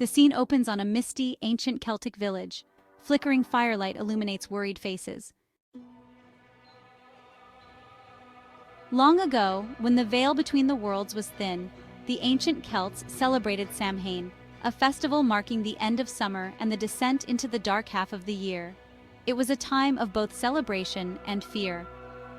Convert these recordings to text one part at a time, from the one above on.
The scene opens on a misty, ancient Celtic village. Flickering firelight illuminates worried faces. Long ago, when the veil between the worlds was thin, the ancient Celts celebrated Samhain, a festival marking the end of summer and the descent into the dark half of the year. It was a time of both celebration and fear.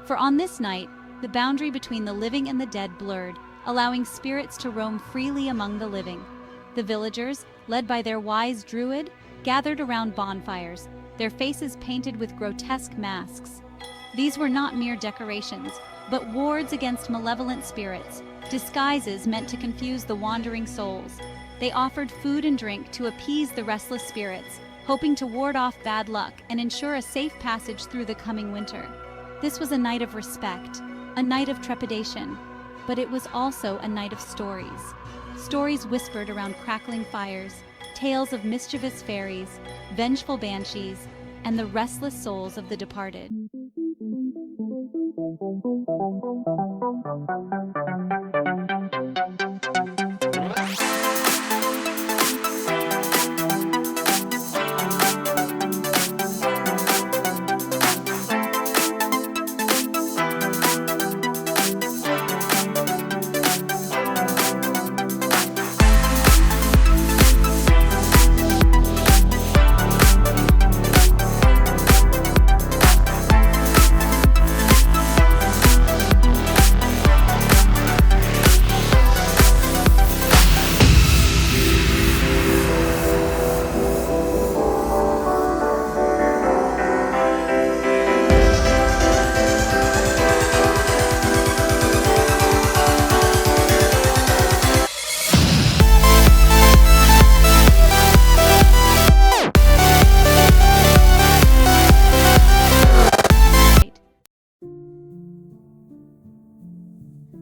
For on this night, the boundary between the living and the dead blurred, allowing spirits to roam freely among the living. The villagers, led by their wise druid, gathered around bonfires, their faces painted with grotesque masks. These were not mere decorations, but wards against malevolent spirits, disguises meant to confuse the wandering souls. They offered food and drink to appease the restless spirits, hoping to ward off bad luck and ensure a safe passage through the coming winter. This was a night of respect, a night of trepidation, but it was also a night of stories. Stories whispered around crackling fires, tales of mischievous fairies, vengeful banshees, and the restless souls of the departed.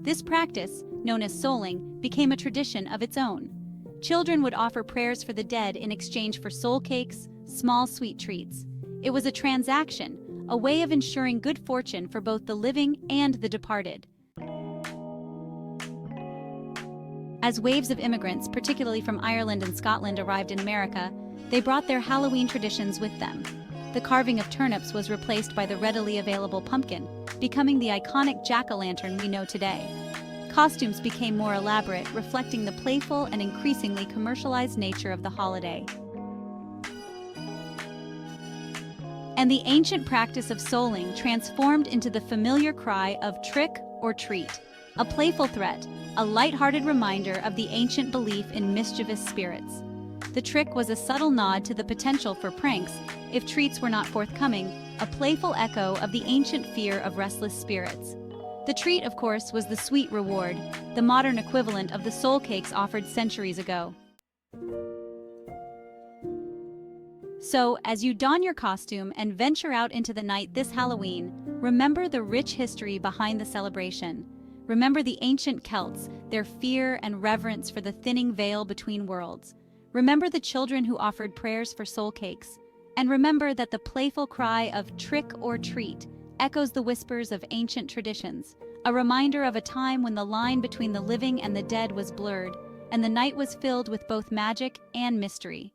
This practice, known as souling, became a tradition of its own. Children would offer prayers for the dead in exchange for soul cakes, small sweet treats. It was a transaction, a way of ensuring good fortune for both the living and the departed. As waves of immigrants, particularly from Ireland and Scotland, arrived in America, they brought their Halloween traditions with them. The carving of turnips was replaced by the readily available pumpkin, becoming the iconic jack-o'-lantern we know today. Costumes became more elaborate, reflecting the playful and increasingly commercialized nature of the holiday. And the ancient practice of souling transformed into the familiar cry of trick or treat, a playful threat, a light-hearted reminder of the ancient belief in mischievous spirits. The trick was a subtle nod to the potential for pranks if treats were not forthcoming, a playful echo of the ancient fear of restless spirits. The treat, of course, was the sweet reward, the modern equivalent of the soul cakes offered centuries ago. So, as you don your costume and venture out into the night this Halloween, remember the rich history behind the celebration. Remember the ancient Celts, their fear and reverence for the thinning veil between worlds. Remember the children who offered prayers for soul cakes. And remember that the playful cry of trick or treat echoes the whispers of ancient traditions, a reminder of a time when the line between the living and the dead was blurred, and the night was filled with both magic and mystery.